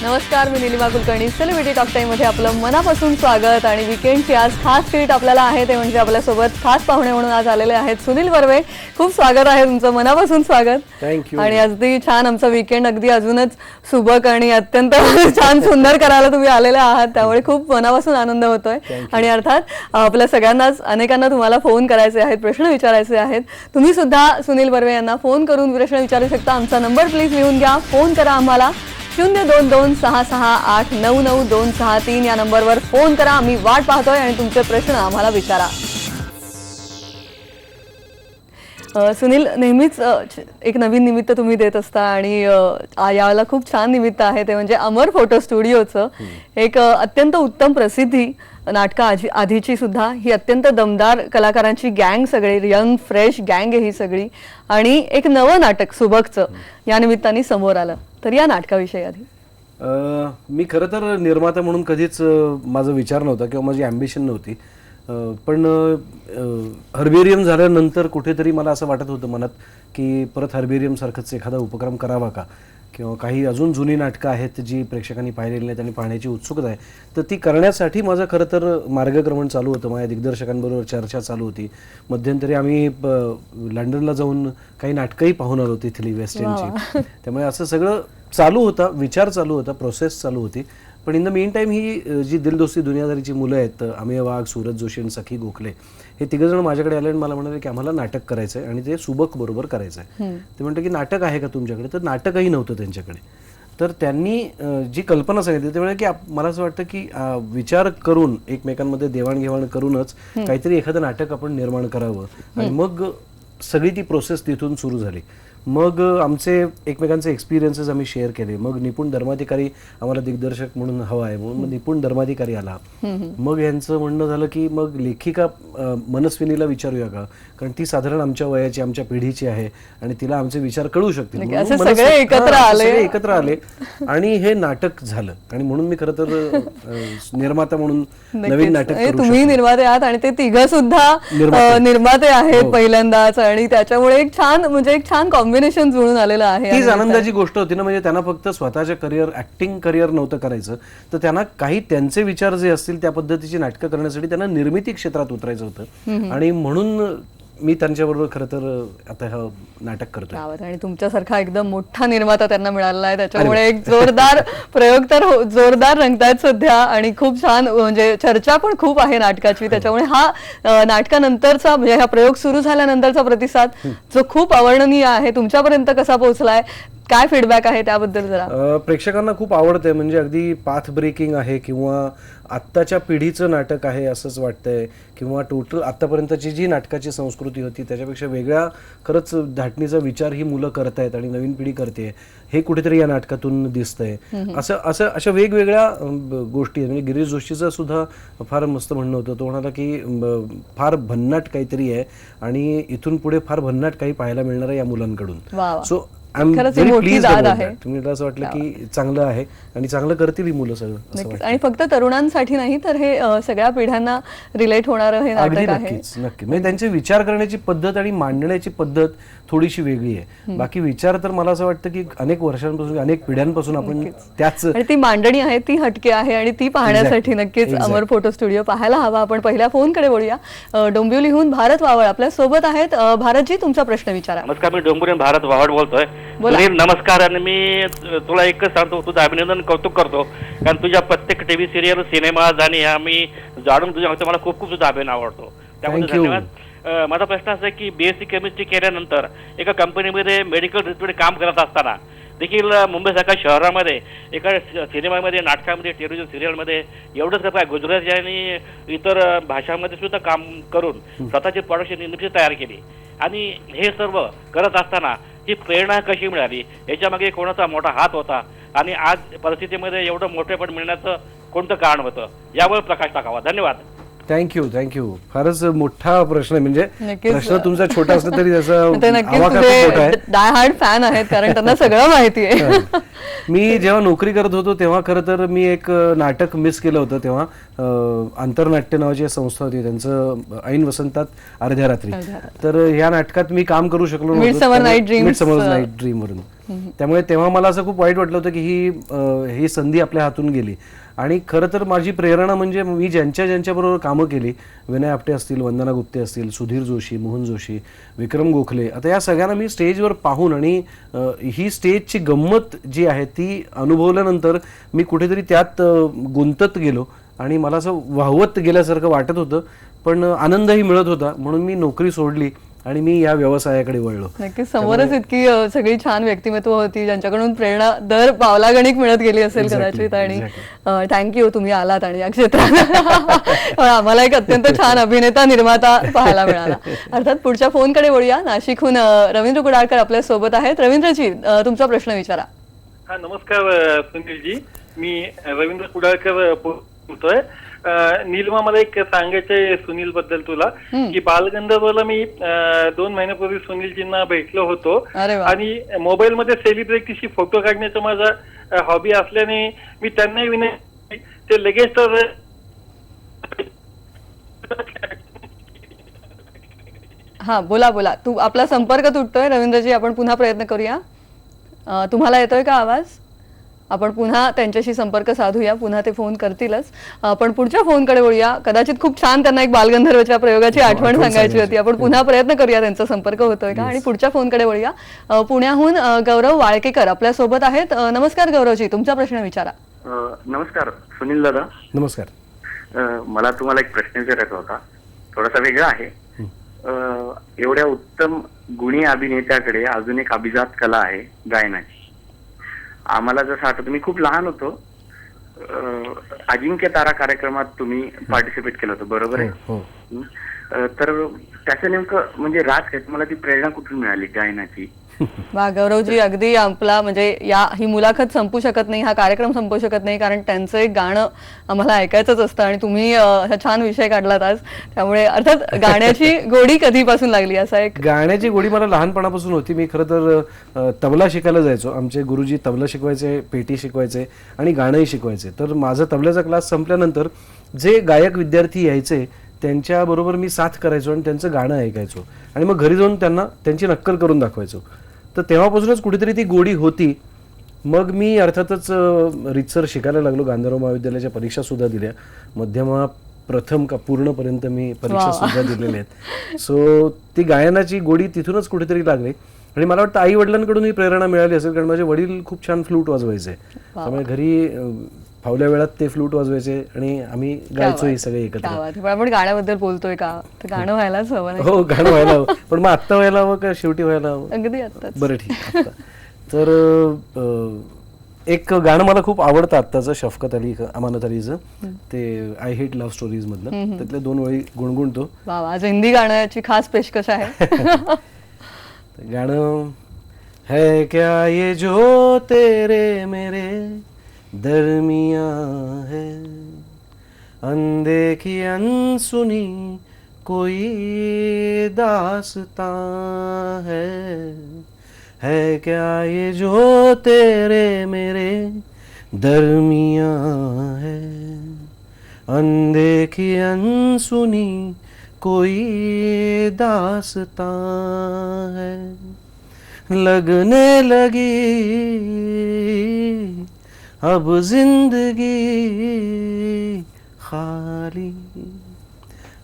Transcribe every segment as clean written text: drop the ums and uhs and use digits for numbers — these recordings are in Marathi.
नमस्कार, मी नीलिमा कुलकर्णी. सेलिब्रिटी टॉक टाइममध्ये आपलं मनापासून स्वागत. आणि वीकेंडची आज खास ट्रीट आपल्याला आहे, ते म्हणजे आपल्यासोबत खास पाहुणे म्हणून आज आलेले आहेत सुनील बर्वे. खूप स्वागत आहे तुमचं, मनापासून स्वागत. थँक्यू. आणि अगदी छान आमचा वीकेंड अगदी अजूनच सुबक आणि अत्यंत छान सुंदर करायला तुम्ही आलेले आहात, त्यामुळे खूप मनापासून आनंद होतोय. आणि अर्थात आपल्या सगळ्यांनाच अनेकांना तुम्हाला फोन करायचे आहेत, प्रश्न विचारायचे आहेत. तुम्ही सुद्धा सुनील बर्वे यांना फोन करून प्रश्न विचारू शकता. आमचा नंबर प्लीज लिहून घ्या, फोन करा आम्हाला 02266899263 या नंबरवर फोन करा. आम्ही वाट पाहतोय आणि तुमचे प्रश्न आम्हाला विचारा. सुनील, नेहमीच एक नवीन निमित्त तुम्ही देत असता आणि यावेळेला खूप छान निमित्त आहे, ते म्हणजे अमर फोटो स्टुडिओचं एक अत्यंत उत्तम प्रसिद्धी नाटका आधीची सुद्धा ही अत्यंत दमदार कलाकारांची गँग, सगळी यंग फ्रेश गँग आहे ही सगळी, आणि एक नवं नाटक सुबकचं या निमित्ताने समोर आलं. तर या नाटकाविषयी आधी मी खरं तर निर्माता म्हणून कधीच माझा विचार नव्हता किंवा माझी ॲम्बिशन नव्हती, पण हर्बेरियम झाल्यानंतर कुठेतरी मला असं वाटत होतं मनात की परत हर्बेरियम सारखंच एखादा उपक्रम करावा का, किंवा काही अजून जुनी नाटकं आहेत जी प्रेक्षकांनी पाहिलेली नाहीत आणि पाहण्याची उत्सुकता आहे, तर ती करण्यासाठी माझं खरं तर मार्गक्रमण चालू होतं. माझ्या दिग्दर्शकांबरोबर चर्चा चालू होती. मध्यंतरी आम्ही लंडनला जाऊन काही नाटकंही पाहून आलो तिथली वेस्ट एंडची. त्यामुळे असं सगळं चालू होता, विचार चालू होता, प्रोसेस चालू होती. पण इन द मेन टाईम ही जी दिल दोस्ती दुनियादारीची मुलं आहेत, अमेय वाघ, सूरज जोशी आणि सखी गोखले, हे तिघजण माझ्याकडे आले आणि मला म्हणाले की आम्हाला नाटक करायचं आहे आणि ते सुबक बरोबर करायचं आहे. ते म्हणते की नाटक आहे का तुमच्याकडे, तर नाटकही नव्हतं त्यांच्याकडे. तर त्यांनी जी कल्पना सांगितली त्यामुळे की मला असं वाटतं की विचार करून एकमेकांमध्ये देवाणघेवाण करूनच काहीतरी एखादं नाटक आपण निर्माण करावं, आणि मग सगळी ती प्रोसेस तिथून सुरू झाली. मग आमचे एकमेकांचे एक्सपिरियन्सेस आम्ही शेअर केले. मग निपुण धर्माधिकारी आम्हाला दिग्दर्शक म्हणून हवा आहे म्हणून मग निपुण धर्माधिकारी आला. मग यांचं म्हणणं झालं की मग लेखिका मनस्विनीला विचारूया का, कारण ती साधारण आमच्या वयाची, आमच्या पिढीची आहे आणि तिला आमचे विचार कळू शकतील. सगळे एकत्र आले आणि हे नाटक झालं. आणि म्हणून मी खरं तर निर्माता म्हणून नवीन नाटक, तुम्ही निर्माते आहात आणि ते तिघ सुद्धा निर्माते आहेत पहिल्यांदाच, आणि त्याच्यामुळे एक छान, म्हणजे एक छान कॉम्बिनेशन जुळून आलेलं आहे. तीच आनंदाची गोष्ट होती ना, म्हणजे त्यांना फक्त स्वतःच्या करिअर, ऍक्टिंग करिअर नव्हतं करायचं, तर त्यांना काही त्यांचे विचार जे असतील त्या पद्धतीची नाटकं करण्यासाठी त्यांना निर्मिती क्षेत्रात उतरायचं होतं. आणि म्हणून मी त्यांच्याबरोबर खरं तर आता हा नाटक करतोय. आणि तुमच्यासारखा एकदम मोठा निर्माता त्यांना मिळाला आहे, त्याच्यामुळे एक जोरदार प्रयोग तर जोरदार रंगतायत सध्या. आणि खूप छान, म्हणजे चर्चा पण खूप आहे नाटकाची. त्याच्यामुळे हा नाटकानंतरचा, म्हणजे हा प्रयोग सुरू झाल्यानंतरचा प्रतिसाद जो खूप अवर्णनीय आहे, तुमच्यापर्यंत कसा पोहोचलाय, काय फीडबॅक आहे त्याबद्दल जरा? प्रेक्षकांना खूप आवडतंय, म्हणजे अगदी पाथ ब्रेकिंग आहे किंवा आत्ताच्या पिढीचं नाटक आहे असंच वाटतंय, किंवा टोटल आत्तापर्यंतची जी नाटकाची संस्कृती होती त्याच्यापेक्षा वेगळा खरंच धाटणीचा विचार ही मुलं करतायत आणि नवीन पिढी करते, हे कुठेतरी या नाटकातून दिसतंय. अशा वेगवेगळ्या गोष्टी आहेत. म्हणजे गिरीश जोशीचं सुद्धा फार मस्त म्हणणं होतं. तो म्हणाला की फार भन्नाट काहीतरी आहे आणि इथून पुढे फार भन्नाट काही पाहायला मिळणार आहे या मुलांकडून. सो तुम्हाला असं वाटलं की चांगलं आहे आणि चांगलं करतील ही मुलं सगळं. आणि फक्त तरुणांसाठी नाही, तर हे सगळ्या पिढ्यांना रिलेट होणारं हे नाटक आहे. नक्की. म्हणजे त्यांचे विचार करण्याची पद्धत आणि मांडण्याची पद्धत थोडीशी वेगळी आहे. बाकी विचार तर मला असं वाटतं की अनेक वर्षांपासून, अनेक पिढ्यांपासून आपण त्याच, आणि ती मांडणी आहे ती हटके आहे, आणि ती पाहण्यासाठी नक्कीच अमर फोटो स्टुडिओ पाहायला हवा. आपण पहिल्या फोनकडे बोलूया. डोंबिवलीहून भारत वावळ आपल्या सोबत आहेत. भारतजी, तुमचा प्रश्न विचारा. नमस्कार, मी डोंबिवली भारत वावळ बोलतोय. नमस्कार. आणि मी तुला एकच सांगतो, तुझं अभिनंदन, कौतुक करतो, कारण तुझ्या प्रत्येक टीव्ही सिरियल, सिनेमा आणि मी जाणून तुझ्या मला खूप खूप तुझा अभिनय आवडतो, त्यामुळे धन्यवाद. माझा प्रश्न असा आहे की बीएससी केमिस्ट्री केल्यानंतर एका कंपनीमध्ये मेडिकल रिलेटेड काम करत असताना देखील मुंबईसारख्या शहरामध्ये एका सिनेमामध्ये, नाटकामध्ये, टेलिव्हिजन सिरियलमध्ये एवढंच करता गुजराती आणि इतर भाषांमध्ये सुद्धा काम करून स्वतःची प्रोडक्शन इंडस्ट्री तयार केली. आणि हे सर्व करत असताना ही प्रेरणा कशी मिळाली, याच्यामागे कोणाचा मोठा हात होता, आणि आज परिस्थितीमध्ये एवढं मोठेपण मिळण्याचं कोणतं कारण होतं, यावर प्रकाश टाकावा. धन्यवाद. थँक्यू. फारच मोठा प्रश्न आहे, म्हणजे नक्कीच. प्रश्न तुमचा छोटा असला तरी त्याचा ते नक्कीच आवाका खूप मोठा तुझे आहे. डाय हार्ड फॅन आहेत कारण त्यांना सगळं माहिती आहे. मी जेव्हा नोकरी करत होतो तेव्हा खरं तर मी एक नाटक मिस केलं होतं. तेव्हा आंतरनाट्य नावाची एक संस्था होती, त्यांचं ऐन वसंतात अर्ध्या रात्री. तर ह्या नाटकात मी काम करू शकलो Midsummer Night Dreams. Midsummer night dream वरून. त्यामुळे तेव्हा मला असं खूप वाईट वाटलं होतं की ही संधी आपल्या हातून गेली. आणि खरं तर माझी प्रेरणा म्हणजे मी ज्यांच्याबरोबर कामं केली, विनय आपटे असतील, वंदना गुप्ते असतील, सुधीर जोशी, मोहन जोशी, विक्रम गोखले, आता या सगळ्यांना मी स्टेजवर पाहून आणि ही स्टेजची गंमत जी आहे ती अनुभवल्यानंतर मी कुठेतरी त्यात गुंतत गेलो आणि मला असं वाहवत गेल्यासारखं वाटत होतं, पण आनंदही मिळत होता. म्हणून मी नोकरी सोडली आणि मी या व्यवसायाकडे वळलो. नक्कीच समोरच इतकी सगळी छान व्यक्तिमत्व होती ज्यांच्याकडून प्रेरणा दर पावलागणिक मिळत गेली असेल कदाचित. आणि थँक्यू तुम्ही आलात आणि या क्षेत्रात आम्हाला एक अत्यंत छान अभिनेता निर्माता पाहायला मिळाला. अर्थात पुढच्या फोनकडे वळूया. नाशिकहून रवींद्र कुडाळकर आपल्या सोबत आहेत. रवींद्रजी, तुमचा प्रश्न विचारा. हा, नमस्कार सुनीलजी. मी रवींद्र कुडाळकर बोलतोय. नीलिमा, मला एक सांगायचंय सुनील बद्दल तुला, की बालगंधर्वला मी 2 महिन्यापूर्वी सुनीलजींना भेटलो होतो. अरे वा. आणि मोबाईल मध्ये सेलिब्रिटीशी फोटो काढण्याचा माझा हॉबी असल्याने मी त्यांनाही विनंती, ते लगेच तर हा, बोला. तू आपला संपर्क तुटतोय रवींद्रजी, आपण पुन्हा प्रयत्न करूया. तुम्हाला येतोय का आवाज? आपण पुन्हा त्यांच्याशी संपर्क साधूया, पुन्हा ते फोन करतीलच. आपण पुढच्या फोनकडे वळूया. कदाचित खूप छान त्यांना एक बालगंधर्वच्या प्रयोगाची आठवण सांगायची होती. आपण पुन्हा प्रयत्न करूया त्यांचा संपर्क होतोय का. आणि पुढच्या फोनकडे वळूया. पुण्याहून गौरव वाळकेकर आपल्या सोबत आहेत. नमस्कार गौरवजी, तुमचा प्रश्न विचारा. नमस्कार सुनील दादा. नमस्कार. मला तुम्हाला एक प्रश्न विचारायचा होता, थोडासा वेगळा आहे. एवढ्या उत्तम गुणी अभिनेत्याकडे अजून एक अभिजात कला आहे, गायनाची. आम्हाला जसं आठवतं, मी खूप लहान होतो, अजिंक्य तारा कार्यक्रमात तुम्ही पार्टिसिपेट केलं होतं, बरोबर आहे? तर त्याचं नेमकं म्हणजे मला ती प्रेरणा कुठून मिळाली गायनाची? वा गौरवजी, अगदी आपला म्हणजे ही मुलाखत संपू शकत नाही, हा कार्यक्रम संपू शकत नाही, कारण त्यांचं एक गाणं आम्हाला ऐकायचंच असतं आणि तुम्ही हा छान विषय काढलात आज. त्यामुळे अर्थात गाण्याची गोडी कधीपासून लागली? असा एक गाण्याची गोडी मला लहानपणापासून होती. मी खरं तर तबला शिकायला जायचो. आमचे गुरुजी तबला शिकवायचे, पेटी शिकवायचे आणि गाणंही शिकवायचे. तर माझा तबल्याचा क्लास संपल्यानंतर जे गायक विद्यार्थी यायचे त्यांच्याबरोबर मी साथ करायचो आणि त्यांचं गाणं ऐकायचो आणि मग घरी जाऊन त्यांना त्यांची नक्कल करून दाखवायचो. तर तेव्हापासूनच कुठेतरी ती गोडी होती. मग मी अर्थातच रीतसर शिकायला लागलो. गांधर्व महाविद्यालयाच्या परीक्षा सुद्धा दिल्या, मध्यमा प्रथम का पूर्णपर्यंत मी परीक्षा सुद्धा दिलेल्या आहेत. सो ती गायनाची गोडी तिथूनच कुठेतरी लागली. आणि मला वाटतं आई वडिलांकडून ही प्रेरणा मिळाली असेल, कारण माझे वडील खूप छान फ्लूट वाजवायचे. त्यामुळे घरी फावल्या वेळात ते फ्लूट वाजवायचे आणि आम्ही गायचो ही सगळे एकत्र. आपण गाण्याबद्दल बोलतोय का, तर गाणं व्हायलाच हवं. हो, गाणं व्हायला हवं, पण मग आत्ता व्हायला हवं का शेवटी व्हायला हवं? अगदी आत्ताच. बरं, ठीक आहे. तर एक गाणं मला खूप आवडतं आत्ताचं, शफकत अली अमानत अलीचं, ते आय हेट लव्ह स्टोरीज मधलं. त्यातल्या 2 ओळी गुणगुणतो. वा, आज हिंदी गाण्याची खास पेशकश आहे. गाणं है क्या ये जो तेरे मेरे दरमियां है, अनदेखी अनसुनी कोई दास्तां है क्या ये जो तेरे मेरे दरमियां है, अनदेखी अनसुनी कोई दास्तां है, लगने लगी अब जिंदगी खाली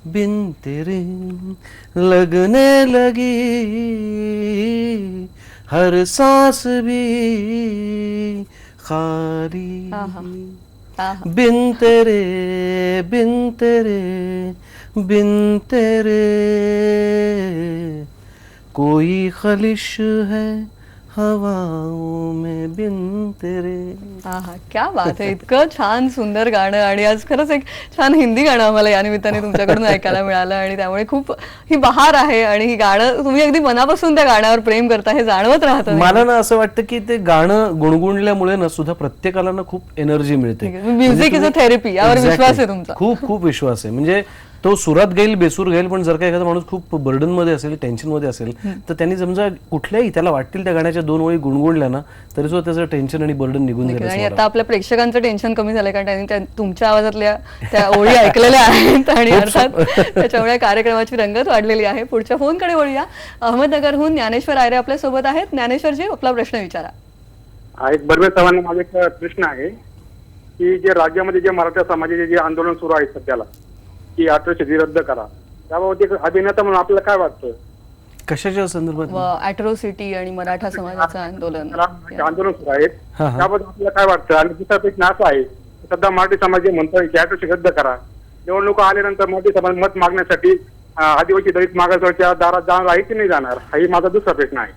बिन तेरे, लगने लगी हर सांस भी खाली बिन तेरे बिन तेरे बिन तेरे कोई खलिश है हवाओं में बिन तेरे. क्या बात आहे. इतकं छान सुंदर गाणं आणि आज खरंच एक छान हिंदी गाणं आम्हाला या निमित्ताने तुमच्याकडून ऐकायला मिळालं आणि त्यामुळे खूप ही बहार आहे आणि ही गाणं तुम्ही अगदी मनापासून त्या गाण्यावर प्रेम करता हे जाणवत राहतं. मला ना असं वाटतं की ते गाणं गुणगुणल्यामुळे ना सुद्धा प्रत्येकाला ना खूप एनर्जी मिळते. म्युझिक इज अ थेरपी, यावर विश्वास आहे तुमचा? खूप खूप विश्वास आहे. म्हणजे तो सुरात गाईल बेसूर गाईल, पण जर का एखादा माणूस खूप बर्डन मध्ये असेल, टेन्शन मध्ये असेल, तर त्यांनी समजा कुठल्याही त्याला वाटतील त्या गाण्याच्या 2 ओळी गुणगुणल्या ना तरी सुद्धा त्याचं टेन्शन आणि बर्डन निघून जाईल. आणि आता आपल्या प्रेक्षकांचं टेन्शन कमी झालंय कारण त्यांनी तुमच्या आवाजातल्या त्या ओळी ऐकलेल्या आहेत आणि अर्थात त्याच्यामुळे कार्यक्रमाची रंगत वाढलेली आहे. पुढच्या फोनकडे वळूया. अहमदनगरहून ज्ञानेश्वर आयरे आपल्या सोबत आहेत. ज्ञानेश्वरजी, आपला प्रश्न विचारा. एक बर्वे साहेबांना माझा एक प्रश्न आहे की जे राज्यामध्ये जे मराठा समाजाचे जे आंदोलन सुरू आहे सध्याला की अॅट्रॉसिटी रद्द करा, त्याबाबत एक अभिनेता म्हणून आपल्याला काय वाटतं? कशाच्या संदर्भात? अॅट्रॉसिटी आणि मराठा समाजाचं आंदोलन आंदोलन सुरू आहेत त्याबद्दल आपल्याला काय वाटतं? आणि दुसरा प्रश्न असा आहे सध्या मराठी समाज जे म्हणतोय की अॅट्रॉसिटी रद्द करा, निवडणुका आल्यानंतर मराठी समाज मत मागण्यासाठी आदिवासी दलित मागासवर्गाच्या दारात जाणार आहे की नाही जाणार, हाही माझा दुसरा प्रश्न आहे.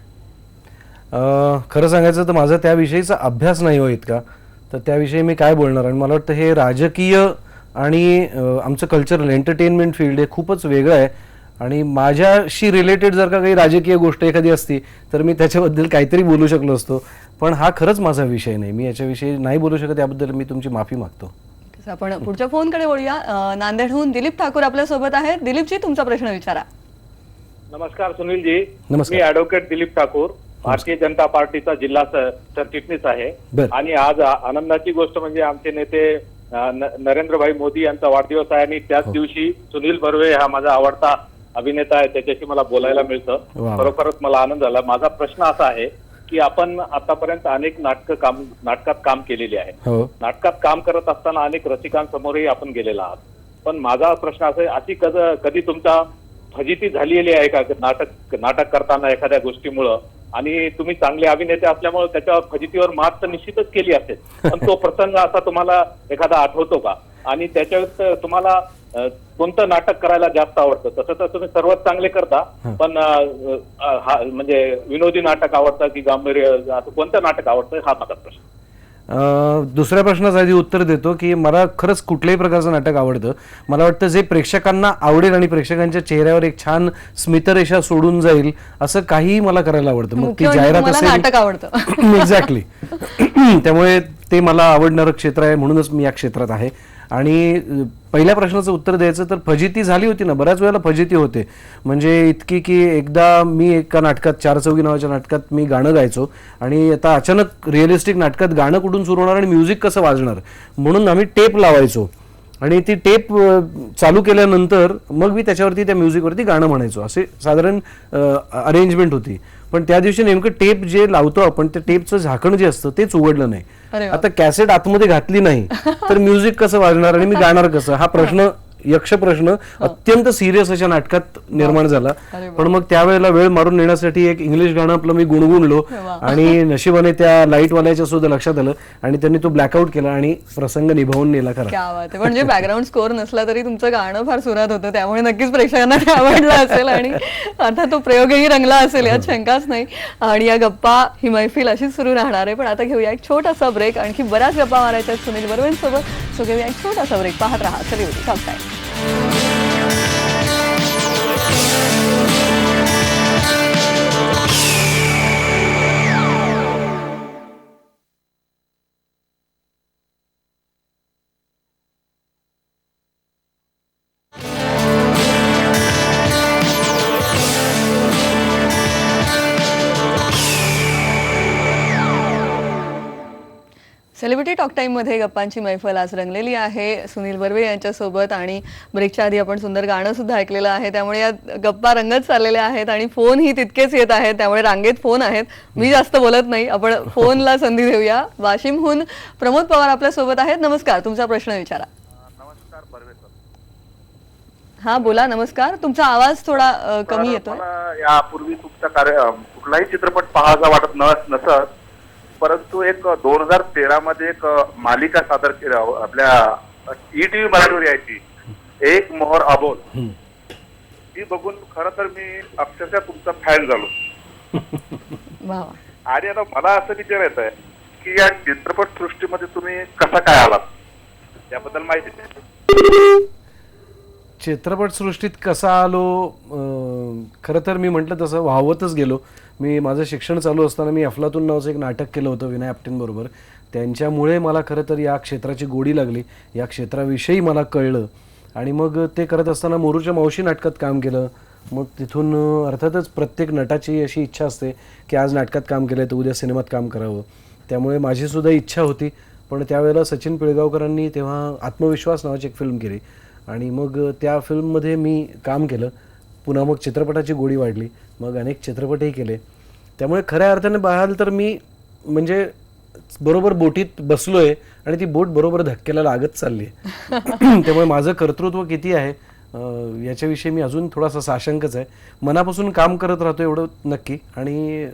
खरं सांगायचं तर माझा त्याविषयीचा अभ्यास नाही हो इतका, तर त्याविषयी मी काय बोलणार. आणि मला वाटतं हे राजकीय आणि आमचं कल्चरल एंटरटेनमेंट फील्ड हे खूपच वेगळं आहे आणि माझ्याशी रिलेटेड जर का काही राजकीय गोष्ट एखादी असती तर मी त्याच्याबद्दल काहीतरी बोलू शकलो असतो, पण हा खरंच माझा विषय नाही. मी याच्याविषयी नाही बोलू शकत, याबद्दल मी तुमची माफी मागतो. आपण पुढच्या फोनकडे वळूया. नांदेडहून दिलीप ठाकूर आपल्या सोबत आहेत. दिलीपजी, तुमचा प्रश्न विचारा. नमस्कार सुनीलजी, नमस्कार. मी ॲडव्होकेट दिलीप ठाकूर, भारतीय जनता पार्टीचा जिल्हा सरचिटणीस आहे. आणि आज आनंदाची गोष्ट म्हणजे आमचे नेते नरेंद्रभाई मोदी यांचा वाढदिवस आहे आणि त्याच दिवशी सुनील बर्वे हा माझा आवडता अभिनेता आहे, त्याच्याशी मला बोलायला मिळतं. खरोखरच मला आनंद झाला. माझा प्रश्न असा आहे की आपण आतापर्यंत अनेक नाटकात काम केलेले आहे. नाटकात काम करत असताना अनेक रसिकांसमोरही आपण गेलेला आहात, पण माझा प्रश्न असा आहे, अशी कधी तुमचा फजिती झालेली आहे का नाटक करताना एखाद्या गोष्टीमुळं? आणि तुम्ही चांगले अभिनेते असल्यामुळे त्याच्या फजितीवर मात तर निश्चितच केली असेल, पण तो प्रसंग असा तुम्हाला एखादा आठवतो का? आणि त्याच्यावर तुम्हाला कोणतं नाटक करायला जास्त आवडतं? तसं तर तुम्ही सर्वच चांगले करता, पण म्हणजे विनोदी नाटक आवडतं की गांभीर्य, असं कोणतं नाटक आवडतं, हा माझा प्रश्न. दुसऱ्या प्रश्नाचं आधी उत्तर देतो की मला खरंच कुठल्याही प्रकारचं नाटक आवडतं. मला वाटतं जे प्रेक्षकांना आवडेल आणि प्रेक्षकांच्या चेहऱ्यावर एक छान स्मितरेषा सोडून जाईल असं काही मला करायला आवडतं. मग ती जाहिरात असेल, नाटक आवडतं. एक्झॅक्टली. त्यामुळे ते मला आवडणारं क्षेत्र आहे, म्हणूनच मी या क्षेत्रात आहे. आणि पहिल्या प्रश्नाचं उत्तर द्यायचं तर फजिती झाली होती ना, बऱ्याच वेळेला फजिती होते. म्हणजे इतकी की एकदा मी एका नाटकात, 4 चौघी नावाच्या नाटकात मी गाणं गायचो आणि आता अचानक रिअलिस्टिक नाटकात गाणं कुठून सुरू होणार आणि म्युझिक कसं वाजणार, म्हणून आम्ही टेप लावायचो आणि ती टेप चालू केल्यानंतर मग मी त्याच्यावरती त्या म्युझिकवरती गाणं म्हणायचो. असे साधारण अरेंजमेंट होती. पण त्या दिवशी नेमकं टेप जे लावतो आपण, त्या टेपचं झाकण जे असतं तेच उघडलं नाही. आता कॅसेट आतमध्ये घातली नाही तर म्युझिक कसं वाजणार आणि मी गाणार कसं, हा प्रश्न, यक्ष प्रश्न अत्यंत सिरियस अशा नाटकात निर्माण झाला. पण मग त्यावेळेला वेळ मारून नेण्यासाठी एक इंग्लिश गाणं आपलं मी गुणगुणलो आणि नशिबाने त्या लाईटवाल्याच्या सुद्धा लक्षात आलं आणि त्यांनी तो ब्लॅकआउट केला आणि प्रसंग निभावून नेला. खरा म्हणजे बॅकग्राऊंड स्कोर नसला तरी तुमचं गाणं फार सुरात होतं, त्यामुळे नक्कीच प्रेक्षकांना ते आवडलं असेल आणि आता तो प्रयोगही रंगला असेल, यात शंकाच नाही. आणि या गप्पा, ही मैफिल अशीच सुरू राहणार आहे. पण आता घेऊया एक छोटासा ब्रेक. आणखी बऱ्याच गप्पा मारायच्या सुनील बर्वेंसोबत, सो घेऊया एक छोटासा ब्रेक. पाहत राहा celebrity talk time. Celebrity talk टाईममध्ये गप्पांची मैफल आज रंगलेली आहे सुनील बर्वे यांच्यासोबत. आणि ब्रेकच्या आधी आपण सुंदर गाणं सुद्धा ऐकलेलं आहे, त्यामुळे या गप्पा रंगत चाललेल्या आहेत आणि फोनही तितकेच येत आहेत, त्यामुळे रांगेत फोन आहेत. मी जास्त बोलत नाही, आपण फोनला संधी देऊया. वाशिमहून प्रमोद पवार आपल्या सोबत आहेत. नमस्कार, तुमचा प्रश्न विचारा. नमस्कार बर्वे सर. हा बोला. नमस्कार, तुमचा आवाज थोडा कमी येतोय. यापूर्वी तुमचा कुठलाही चित्रपट पाहायचा वाटत नसत, परंतु एक 2013 मध्ये एक मालिका सादर केली आपल्या ETV मराठीवर यायची, एक मोहर अबोल. ती बघून खरं तर मी अक्षरशः तुमचा फॅन झालो. आणि आता मला असं विचारायचं आहे की या चित्रपट सृष्टीमध्ये तुम्ही कसा काय आलात, त्याबद्दल माहिती द्या. चित्रपट सृष्टीत कसा आलो, खरं तर मी म्हटलं तसं वाहवतच गेलो. मी माझं शिक्षण चालू असताना मी अफलातून नावाचं एक नाटक केलं होतं विनय आपटेंबरोबर. त्यांच्यामुळे मला खरं तर या क्षेत्राची गोडी लागली, या क्षेत्राविषयी मला कळलं आणि मग ते करत असताना मोरूच्या मावशी नाटकात काम केलं. मग तिथून अर्थातच प्रत्येक नटाची अशी इच्छा असते की आज नाटकात काम केलं तर उद्या सिनेमात काम करावं. त्यामुळे माझीसुद्धा इच्छा होती. पण त्यावेळेला सचिन पिळगावकरांनी तेव्हा आत्मविश्वास नावाची एक फिल्म केली आणि मग त्या फिल्ममध्ये मी काम केलं. पुन्हा मग चित्रपटाची गोडी वाढली. मग अनेक चित्रपटही केले. त्यामुळे खऱ्या अर्थाने पाहाल तर मी म्हणजे बरोबर बोटीत बसलोय आणि ती बोट बरोबर धक्क्याला लागत चालली आहे. त्यामुळे माझं कर्तृत्व किती आहे याच्याविषयी मी अजून थोडासा साशंकच आहे. मनापासून काम करत राहतो एवढं नक्की. आणि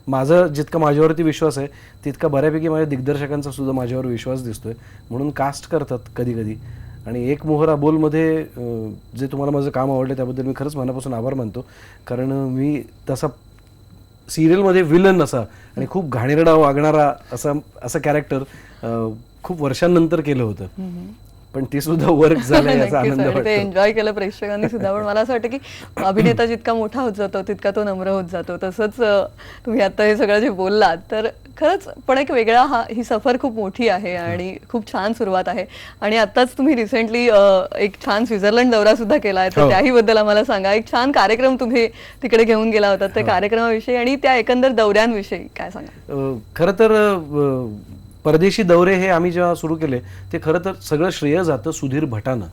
माझं जितका माझ्यावरती विश्वास आहे तितका बऱ्यापैकी माझ्या दिग्दर्शकांचा सुद्धा माझ्यावर विश्वास दिसतोय. म्हणून कास्ट करतात कधी कधी. आणि एक मोहर अबोलमध्ये जे तुम्हाला माझं काम आवडलं त्याबद्दल मी खरंच मनापासून आभार मानतो. कारण मी तसा सिरियलमध्ये विलन असा आणि खूप घाणेरडा वागणारा असा कॅरेक्टर खूप वर्षांनंतर केलं होतं. पण ते सुद्धा वर्क झालं याचा आनंद वाटतो. ते एन्जॉय केलं प्रेक्षकांनी सुद्धा. पण मला असं वाटतं की अभिनेता जितका मोठा होत जातो तितका तो नम्र होत जातो. तसंच तुम्ही आता हे सगळं जे बोललात तर खरंच पण एक वेगळा ही सफर खूप मोठी आहे आणि खूप छान सुरुवात आहे. आणि आताच तुम्ही रिसेंटली एक छान स्वित्झर्लंड दौरा सुद्धा केलाय तर त्याही बद्दल आम्हाला सांगा. एक छान कार्यक्रम तुम्ही तिकडे घेऊन गेला होता. त्या कार्यक्रमाविषयी आणि त्या एकंदर दौऱ्यांविषयी काय सांगा. खरं तर परदेशी दौरे हे आम्ही जेव्हा सुरू केले ते खरं तर सगळं श्रेय जातं सुधीर भटानं.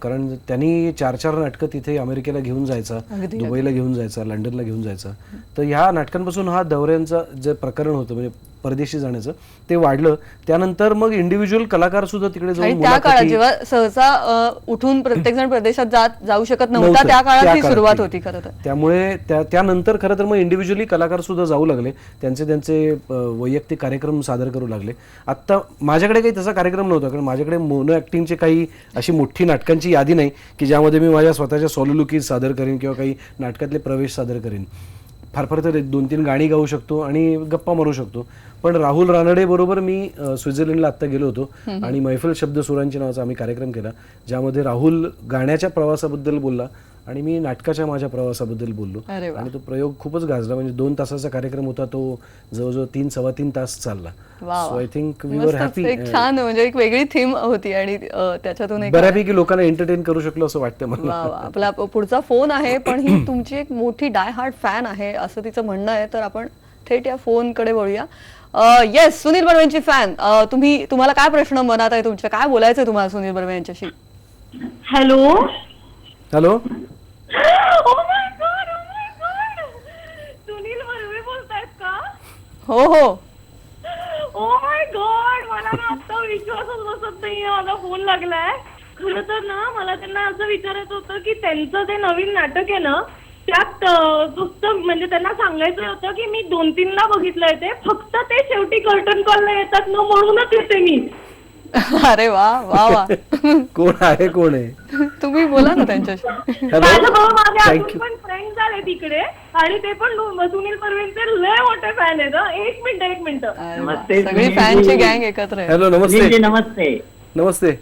कारण त्यांनी 4-4 नाटकं तिथे अमेरिकेला घेऊन जायचा, दुबईला घेऊन जायचा, लंडनला घेऊन जायचा. तर ह्या नाटकांपासून हा दौऱ्यांचं जे प्रकरण होतं म्हणजे परदेशी जाण्याचं ते वाढलं. त्यानंतर मग इंडिव्हिज्युअल कलाकार सुद्धा तिकडे जाऊन त्या काळात जेव्हा सहसा उठून प्रत्येक जण प्रदेशात जाऊ शकत नव्हता त्या काळात ही सुरुवात होती खरं तर. त्यामुळे त्यानंतर खरं तर मग इंडिव्हिज्युअली कलाकार सुद्धा जाऊ लागले. त्यांचे वैयक्तिक कार्यक्रम सादर करू लागले. आत्ता माझ्याकडे काही तसा कार्यक्रम नव्हता कारण माझ्याकडे मोनो ॲक्टिंगची काही अशी मोठी नाटकांची यादी नाही की ज्यामध्ये मी माझ्या स्वतःच्या सोलोलुकी सादर करेन किंवा काही नाटकातले प्रवेश सादर करेन. फार फार तर 2-3 गाणी गाऊ शकतो आणि गप्पा मारू शकतो. पण राहुल रानडे बरोबर मी स्वित्झर्लंडला आत्ता गेलो होतो आणि मैफल शब्द सुरांची नावाचा आम्ही कार्यक्रम केला ज्यामध्ये राहुल गाण्याच्या प्रवासाबद्दल बोलला आणि मी नाटकाच्या माझ्या प्रवासाबद्दल बोललो. आणि तो प्रयोग खूपच गाजला. म्हणजे 2 तासाचा कार्यक्रम होता. तो जवळजवळ 3-3.25 तास चालला. So I think we were happy. एक छान म्हणजे एक वेगळी थीम होती आणि त्याच्यातून बऱ्यापैकी लोकांना एंटरटेन करू शकलो असं वाटतं मला. आपला पुढचा फोन आहे पण ही तुमची एक मोठी डाय हार्ट फॅन आहे असं तिचं म्हणणं आहे. तर आपण थेट या फोनकडे वळूया. येस, सुनील बर्वेंची फॅन. तुम्हाला काय प्रश्न मनात आहे तुमच्या, काय बोलायचंय तुम्हाला सुनील बर्वे यांच्याशी? Hello hello. सुनील बर्वे बोलतायत का? हो हो. ओ माय गॉड, मला ना आता विश्वासच बसत नाहीये माझा फोन लागलाय. खरं तर ना मला त्यांना असं विचारायचं होतं की त्यांचं ते नवीन नाटक आहे ना त्यात नुसतं म्हणजे त्यांना सांगायचं होतं की मी 2-3 ला बघितलंय ते, फक्त ते शेवटी कर्टन कॉलला येतात ना म्हणूनच येते मी. अरे वा वा वा. कोण आहे तुम्ही बोला ना त्यांच्याशी. माझे अजून पण फ्रेंड झाले तिकडे आणि ते पण सुनील बर्वेंचे लय मोठे फॅन आहेत. एक मिनिट सगळी फॅनची गँग एकत्र आहे. हॅलो. नमस्ते. नमस्ते. नमस्ते.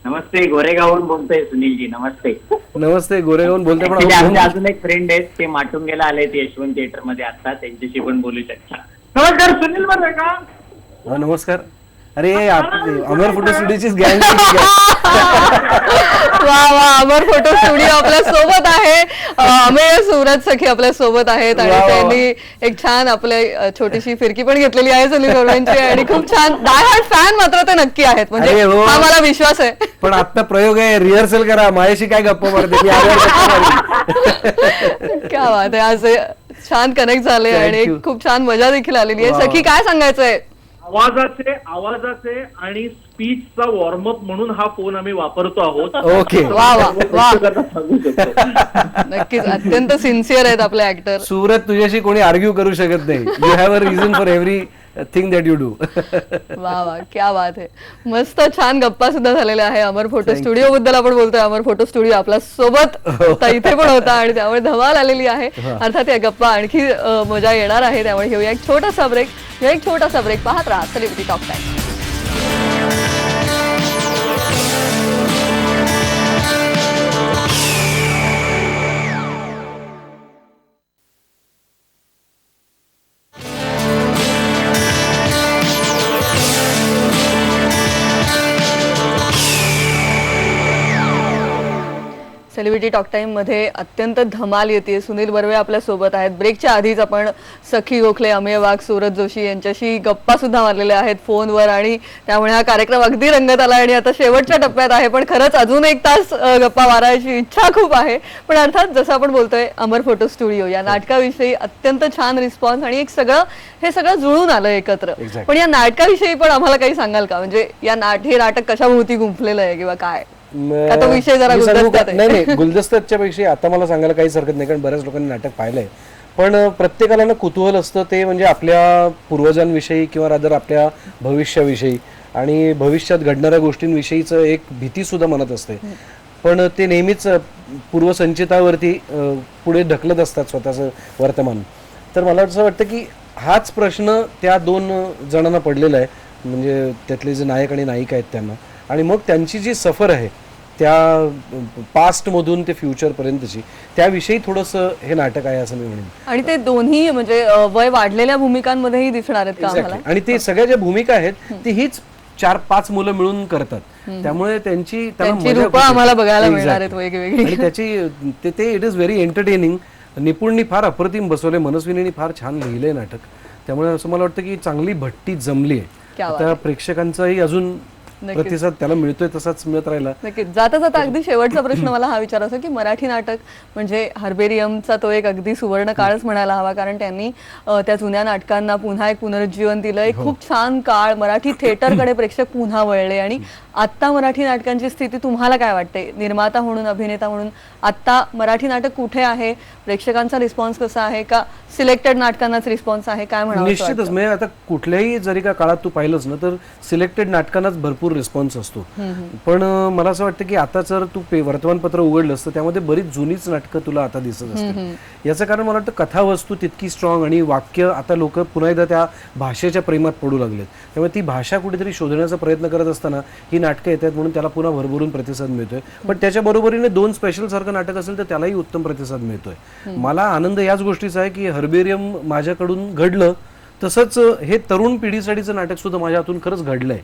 नमस्ते, गोरेगावहून बोलतोय सुनीलजी. नमस्ते. नमस्ते, गोरेगावहून बोलतोय. पण आमचे अजून एक फ्रेंड आहेत ते माटुंगेला आले ते यशवंत थिएटर मध्ये आता, त्यांच्याशी पण बोलू शकता. नमस्कार, सुनील बर्वे का? नमस्कार. अरे अमर फोटो स्टुडिओचीच गँग. वा वा. अमर फोटो स्टुडिओ आपल्या सोबत आहे. अमेय सूरज सखी आपल्या सोबत आहेत आणि त्यांनी एक छान आपल्या छोटीशी फिरकी पण घेतलेली आहे सुनील बर्वेंची आणि खूप छान डाय हार्ट फॅन मात्र ते नक्की आहेत. म्हणजे हा मला विश्वास आहे. पण आता प्रयोग आहे, रिहर्सल करा. माझ्याशी काय गप्पा मारते. क्या बात आहे. आज छान कनेक्ट झाले आणि खूप छान मजा देखील आलेली आहे. सखी काय सांगायचंय? आवाजाचे आणि स्पीचचा वॉर्मअप म्हणून हा फोन आम्ही वापरतो आहोत. ओके. वा वा वा. नक्कीच अत्यंत सिन्सिअर आहेत आपले ऍक्टर. सुरत, तुझ्याशी कोणी आर्ग्यू करू शकत नाही. You have a reason for every thing that you do. वा वा, क्या बात आहे. मस्त छान गप्पा सुद्धा झालेल्या आहे. अमर फोटो स्टुडिओ बद्दल आपण बोलतोय. अमर फोटो स्टुडिओ आपल्या सोबत इथे पण होता आणि त्यामुळे धमाल आलेली आहे. अर्थात या गप्पा आणखी मजा येणार आहे. त्यामुळे घेऊया एक छोटासा ब्रेक. पाहत राहा celebrity talk time. Celebrity talk time मध्ये अत्यंत धमाल येते. सुनील बर्वे आपल्या सोबत आहेत. ब्रेकच्या आधीच आपण सखी गोखले, अमेय वाघ, सूरज जोशी यांच्याशी गप्पा सुद्धा मारलेल्या आहेत फोनवर आणि त्यामुळे हा कार्यक्रम अगदी रंगत आला आणि आता शेवटच्या टप्प्यात आहे. पण खरंच अजून 1 तास गप्पा मारायची इच्छा खूप आहे. पण अर्थात जसं आपण बोलतोय अमर फोटो स्टुडिओ या नाटकाविषयी अत्यंत छान रिस्पॉन्स आणि हे सगळं जुळून आलं एकत्र. पण या नाटकाविषयी पण आम्हाला काही सांगाल का? म्हणजे हे नाटक कशाभोवती गुंफलेलं आहे किंवा काय? तो विषय जरा गुलदस्त्यात आहे. नाही गुलदस्त्याच्या पेक्षा आता मला सांगायला काहीच हरकत नाही, कारण बऱ्याच लोकांनी नाटक पाहिलंय. पण प्रत्येकाला ना कुतूहल असतं ते म्हणजे आपल्या पूर्वजांविषयी किंवा रादर आपल्या भविष्याविषयी आणि भविष्यात घडणाऱ्या गोष्टींविषयीचं एक भीती सुद्धा मनात असते. पण ते नेहमीच पूर्वसंचितावरती पुढे ढकलत असतात स्वतःचं वर्तमान. तर मला असं वाटतं की हाच प्रश्न त्या 2 जणांना पडलेला आहे, म्हणजे त्यातले जे नायक आणि नायिका आहेत त्यांना. आणि मग त्यांची जी सफर आहे त्या पास्टमधून ते फ्युचरपर्यंतची, त्याविषयी थोडंसं हे नाटक आहे असं मी म्हणेन. आणि ते दोन्ही म्हणजे वय वाढलेल्या भूमिकांमध्येही दिसणार आहेत का आम्हाला? आणि ते सगळ्या ज्या भूमिका आहेत ती हीच 4-5 मुलं मिळून करतात. त्यामुळे त्यांची रूपं आम्हाला बघायला मिळणार आहेत वेगवेगळी. आणि त्याची ते इट इज व्हेरी एंटरटेनिंग. निपुणनी फार अप्रतिम बसवले, मनस्विनीने फार छान लिहिलंय नाटक. त्यामुळे असं मला वाटतं की चांगली भट्टी जमली आहे. आता प्रेक्षकांचाही अजून प्रतिसाद त्याला मिळतोय तसाच मिळत राहिला. नक्कीच. जाता जाता अगदी शेवटचा प्रश्न मला हा विचारायचा की मराठी नाटक म्हणजे हर्बेरियमचा तो एक अगदी सुवर्ण काळच म्हणायला हवा, कारण त्यांनी त्या जुन्या नाटकांना पुन्हा एक पुनरुज्जीवन दिलं. एक खूप छान काळ, मराठी थिएटरकडे प्रेक्षक पुन्हा वळले. आणि आत्ता मराठी नाटकांची स्थिती तुम्हाला काय वाटते? निर्माता म्हणून, अभिनेता म्हणून आत्ता मराठी नाटक कुठे आहे? प्रेक्षकांचा रिस्पॉन्स कसा आहे? का सिलेक्टेड नाटकांनाच रिस्पॉन्स आहे? काय म्हणावं? निश्चितच. म्हणजे आता कुठल्याही जरी का काळात तू पाहिलंच ना तर सिलेक्टेड नाटकांनाच भरपूर रिस्पॉन्स असतो. पण मला असं वाटतं की आता जर तू वर्तमानपत्र उघडलंस तर त्यामध्ये बरीच जुनीच नाटकं तुला आता दिसत असतील. याचं कारण मला वाटतं कथावस्तू तितकी स्ट्रॉंग आणि वाक्य, आता लोक पुन्हा एकदा त्या भाषेच्या प्रेमात पडू लागलेत. त्यामुळे ती भाषा कुठेतरी शोधण्याचा प्रयत्न करत असताना ही नाटकं येतात म्हणून त्याला पुन्हा भरभरून प्रतिसाद मिळतोय. पण त्याच्या बरोबरीने 2 स्पेशल सारखं नाटक असेल तर त्यालाही उत्तम प्रतिसाद मिळतोय. मला आनंद याच गोष्टीचा आहे की हर्बेरियम माझ्याकडून घडलं, तसंच हे तरुण पिढीसाठीचं नाटक सुद्धा माझ्या हातून खरंच घडलंय.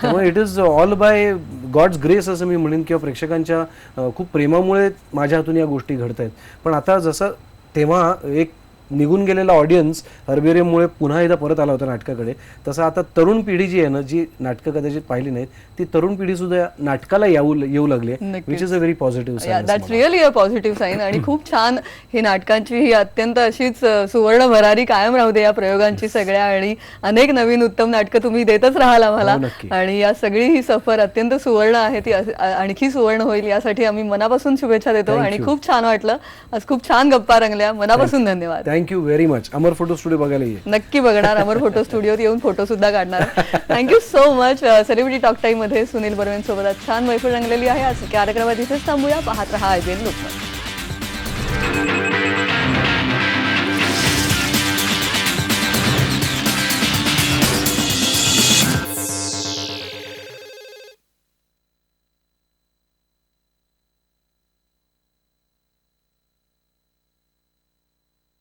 त्यामुळे it is all by God's grace असं मी म्हणेन, किंवा प्रेक्षकांच्या खूप प्रेमामुळे माझ्या हातून या गोष्टी घडत आहेत. पण आता जसं तेव्हा एक निघून गेलेला ऑडियन्स हर्बेरियममुळे पुन्हा एकदा परत आला होता नाटकाकडे, तसं आता तरुण पिढी जी आहे ना, जी नाटकं कदाचित पाहिली नाहीत, ती तरुण पिढी सुद्धा नाटकाला येऊ लागली, which is a very positive sign. That's really a positive sign. आणि खूप छान ही नाटकांची ही अत्यंत अशीच सुवर्ण भरारी कायम राहू दे या प्रयोगांची सगळ्या, आणि अनेक नवीन उत्तम नाटकं तुम्ही देतच राहाल आम्हाला. आणि या सगळी ही सफर अत्यंत सुवर्ण आहे, ती आणखी सुवर्ण होईल यासाठी आम्ही मनापासून शुभेच्छा देतो. आणि खूप छान वाटलं आज, खूप छान गप्पा रंगल्या. मनापासून धन्यवाद. Thank you very much. Amar photo studio बघायला ये. नक्की बघणार. अमर फोटो स्टुडिओत येऊन फोटो सुद्धा काढणार. Thank you so much. Celebrity talk time मध्ये सुनील बर्वेंसोबत छान मैफल रंगलेली आहे. आज कार्यक्रमात इथेच थांबूया. पाहत रहा IBN लोकमत.